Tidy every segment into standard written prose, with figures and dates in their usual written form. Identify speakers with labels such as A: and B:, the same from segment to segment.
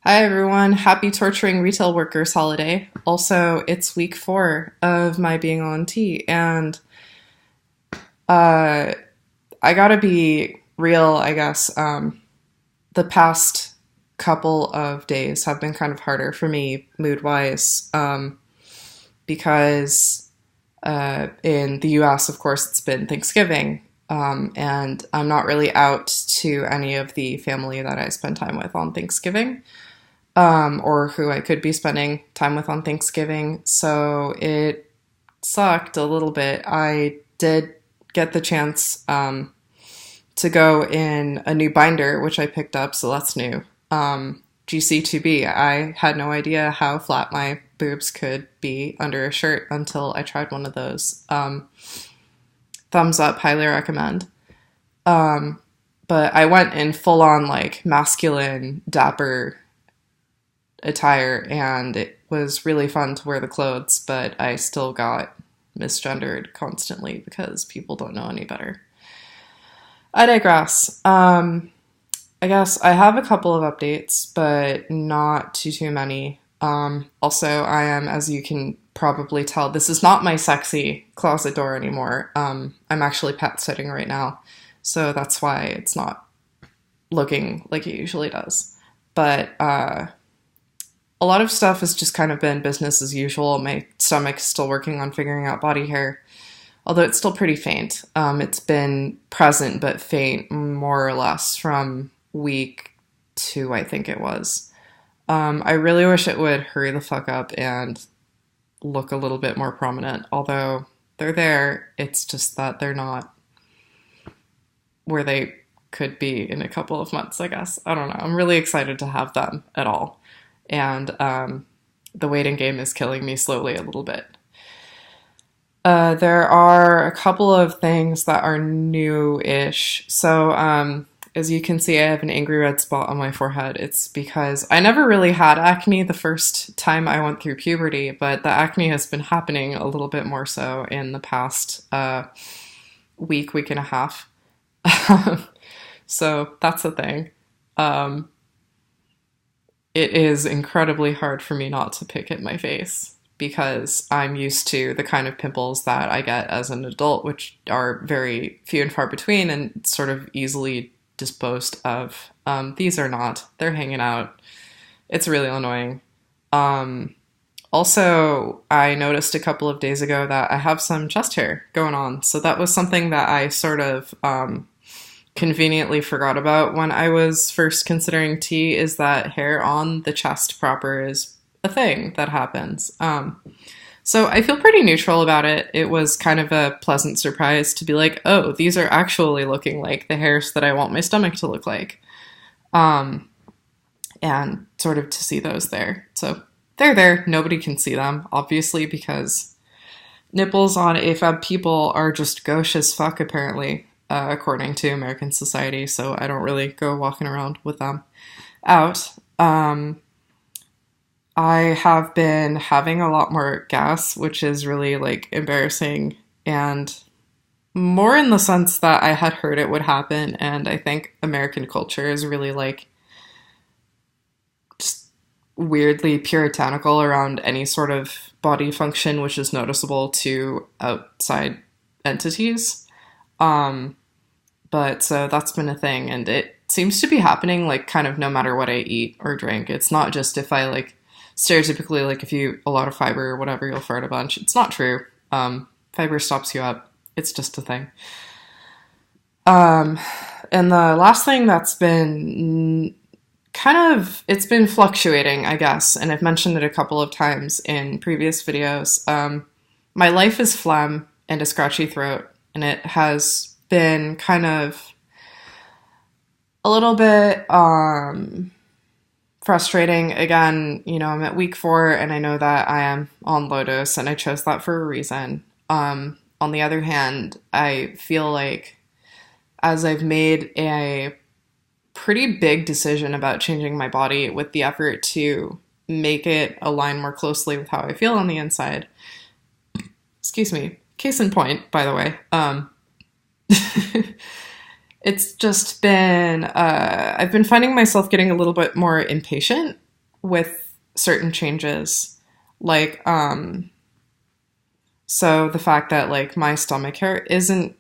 A: Hi everyone, happy torturing retail workers holiday. Also, it's week 4 of my being on tea, and uh, I gotta be real, I guess. The past couple of days have been kind of harder for me mood wise, because in the US, of course, it's been Thanksgiving, and I'm not really out to any of the family that I spend time with on Thanksgiving, or who I could be spending time with on Thanksgiving. So it sucked a little bit. I did get the chance to go in a new binder, which I picked up, so that's new. GC2B. I had no idea how flat my boobs could be under a shirt until I tried one of those. Thumbs up, highly recommend. But I went in full on like masculine, dapper attire, and it was really fun to wear the clothes, but I still got misgendered constantly because people don't know any better. I digress. I guess I have a couple of updates, but not too many. Also, I am, as you can probably tell, this is not my sexy closet door anymore. I'm actually pet sitting right now, so that's why it's not looking like it usually does. But a lot of stuff has just kind of been business as usual. My stomach's still working on figuring out body hair, although it's still pretty faint. It's been present but faint, more or less, from week 2, I think it was. I really wish it would hurry the fuck up and look a little bit more prominent, although they're there. It's just that they're not where they could be in a couple of months, I guess. I don't know. I'm really excited to have them at all. And the waiting game is killing me slowly a little bit. There are a couple of things that are new-ish. So, as you can see, I have an angry red spot on my forehead. It's because I never really had acne the first time I went through puberty, but the acne has been happening a little bit more so in the past week and a half. So that's the thing. It is incredibly hard for me not to pick at my face because I'm used to the kind of pimples that I get as an adult, which are very few and far between and sort of easily disposed of. These are not. They're hanging out. It's really annoying. Also, I noticed a couple of days ago that I have some chest hair going on. So that was something that I sort of conveniently forgot about when I was first considering tea, is that hair on the chest proper is a thing that happens. So I feel pretty neutral about it. It was kind of a pleasant surprise to be like, oh, these are actually looking like the hairs that I want my stomach to look like. And sort of to see those there. So they're there. Nobody can see them, obviously, because nipples on AFAB people are just gauche as fuck, apparently. According to American society, so I don't really go walking around with them out. I have been having a lot more gas, which is really like embarrassing, and more in the sense that I had heard it would happen, and I think American culture is really like just weirdly puritanical around any sort of body function which is noticeable to outside entities. But so that's been a thing, and it seems to be happening like kind of no matter what I eat or drink. It's not just if I like stereotypically like if you eat a lot of fiber or whatever, you'll fart a bunch. It's not true. Fiber stops you up. It's just a thing. And the last thing that's been it's been fluctuating, I guess, and I've mentioned it a couple of times in previous videos. My life is phlegm and a scratchy throat, and it has been kind of a little bit frustrating. Again, I'm at week 4 and I know that I am on low dose and I chose that for a reason. On the other hand, I feel like as I've made a pretty big decision about changing my body with the effort to make it align more closely with how I feel on the inside. Excuse me. Case in point, by the way. It's just been, I've been finding myself getting a little bit more impatient with certain changes. Like, so the fact that like my stomach hair isn't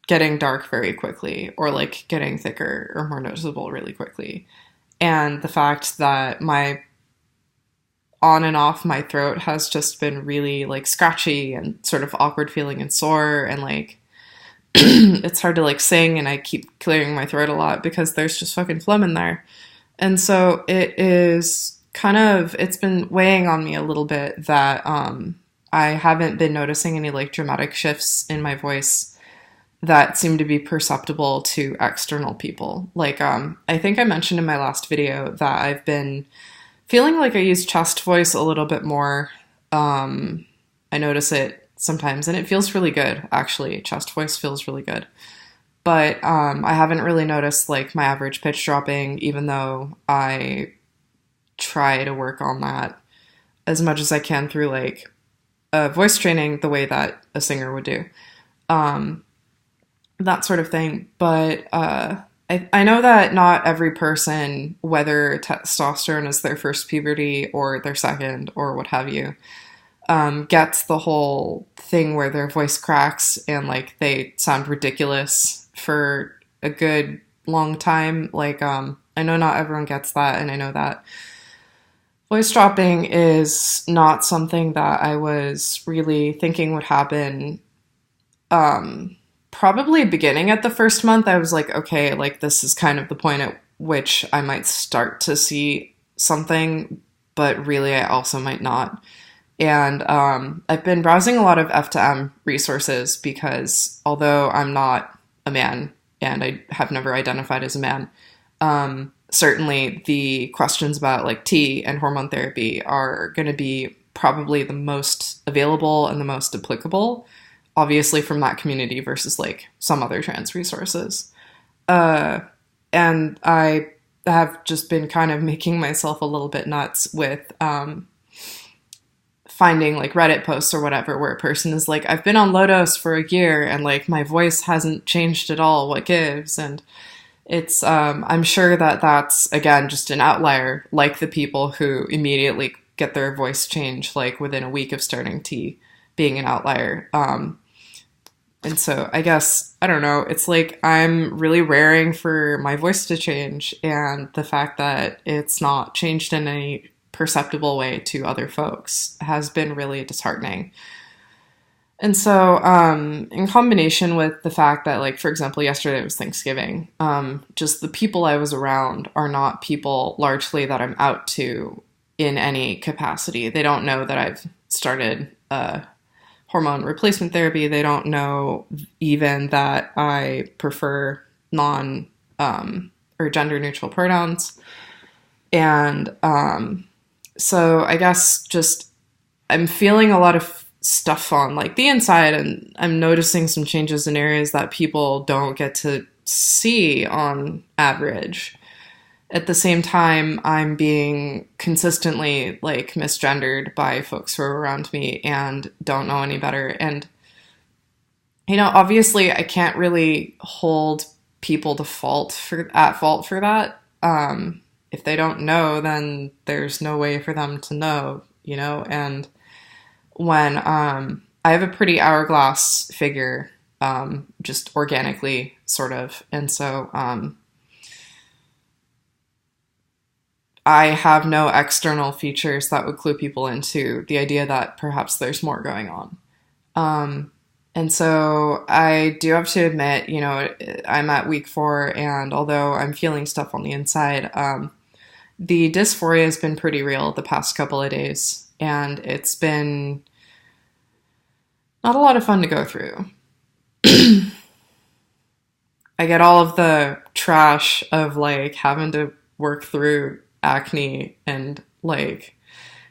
A: getting dark very quickly or like getting thicker or more noticeable really quickly. And the fact that my on and off my throat has just been really like scratchy and sort of awkward feeling and sore and like it's hard to like sing and I keep clearing my throat a lot because there's just fucking phlegm in there. And so it is kind of it's been weighing on me a little bit that I haven't been noticing any like dramatic shifts in my voice that seem to be perceptible to external people. Like I think I mentioned in my last video that I've been feeling like I use chest voice a little bit more. I notice it sometimes, and it feels really good, actually. Chest voice feels really good. But I haven't really noticed like my average pitch dropping, even though I try to work on that as much as I can through like voice training the way that a singer would do. That sort of thing. But I know that not every person, whether testosterone is their first puberty or their second or what have you, gets the whole thing where their voice cracks and like they sound ridiculous for a good long time. Like I know not everyone gets that, and I know that voice dropping is not something that I was really thinking would happen. Probably beginning at the first month, I was like, okay, like this is kind of the point at which I might start to see something, but really I also might not. And I've been browsing a lot of F to M resources because although I'm not a man and I have never identified as a man, certainly the questions about like T and hormone therapy are going to be probably the most available and the most applicable, obviously from that community versus like some other trans resources. And I have just been kind of making myself a little bit nuts with finding like Reddit posts or whatever where a person is like, I've been on low dose for a year and like my voice hasn't changed at all. What gives? And it's, I'm sure that that's, again, just an outlier, like the people who immediately get their voice changed like within a week of starting T being an outlier. And so I guess, I don't know, it's like I'm really raring for my voice to change, and the fact that it's not changed in any perceptible way to other folks has been really disheartening. And so in combination with the fact that, like, for example, yesterday was Thanksgiving, just the people I was around are not people largely that I'm out to in any capacity. They don't know that I've started hormone replacement therapy. They don't know even that I prefer non or gender neutral pronouns. And so I guess just I'm feeling a lot of stuff on like the inside, and I'm noticing some changes in areas that people don't get to see on average. At the same time, I'm being consistently like misgendered by folks who are around me and don't know any better. And, you know, obviously I can't really hold people at fault for that. If they don't know, then there's no way for them to know, you know? And when, I have a pretty hourglass figure, just organically sort of. And so, I have no external features that would clue people into the idea that perhaps there's more going on. And so I do have to admit, you know, I'm at week 4, and although I'm feeling stuff on the inside, the dysphoria has been pretty real the past couple of days, and it's been not a lot of fun to go through. I get all of the trash of like having to work through acne and like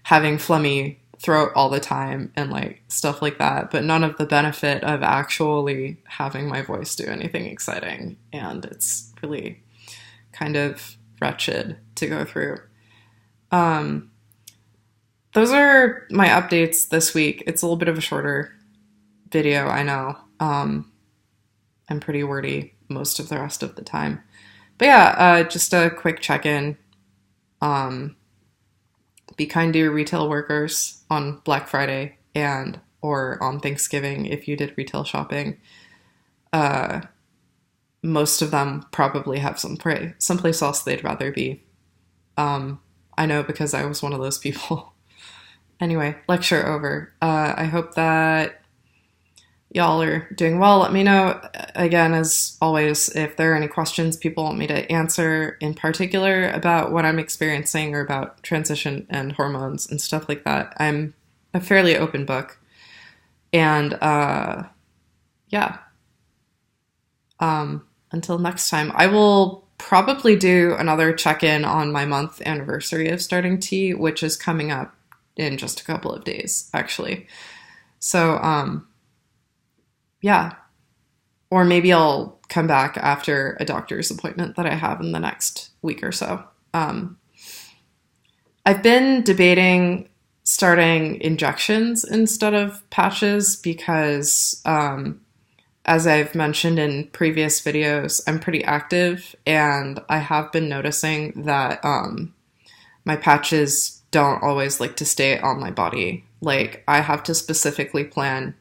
A: having phlegmy throat all the time and like stuff like that, but none of the benefit of actually having my voice do anything exciting. And it's really kind of wretched to go through. Those are my updates this week. It's a little bit of a shorter video, I know. I'm pretty wordy most of the rest of the time. But yeah, just a quick check-in. Be kind to your retail workers on Black Friday and or on Thanksgiving if you did retail shopping. Most of them probably have someplace else they'd rather be. I know because I was one of those people. Anyway, lecture over. I hope that y'all are doing well. Let me know, again, as always, if there are any questions people want me to answer in particular about what I'm experiencing or about transition and hormones and stuff like that. I'm a fairly open book. And yeah. Until next time, I will probably do another check-in on my month anniversary of starting tea, which is coming up in just a couple of days, actually. So, yeah. Or maybe I'll come back after a doctor's appointment that I have in the next week or so. I've been debating starting injections instead of patches because, as I've mentioned in previous videos, I'm pretty active, and I have been noticing that my patches don't always like to stay on my body. Like, I have to specifically plan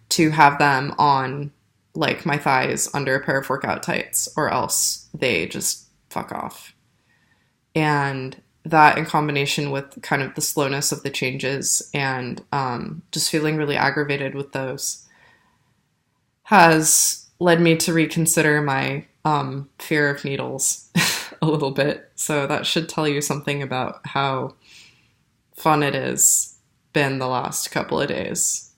A: to have them on, like, my thighs under a pair of workout tights, or else they just fuck off. And that, in combination with kind of the slowness of the changes and just feeling really aggravated with those, has led me to reconsider my fear of needles a little bit. So that should tell you something about how fun it has been the last couple of days.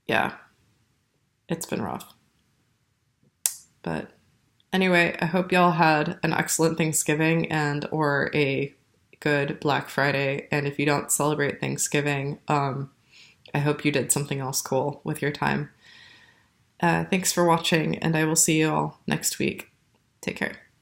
A: Yeah, it's been rough. But anyway, I hope y'all had an excellent Thanksgiving and or a good Black Friday. And if you don't celebrate Thanksgiving, I hope you did something else cool with your time. Thanks for watching, and I will see you all next week. Take care.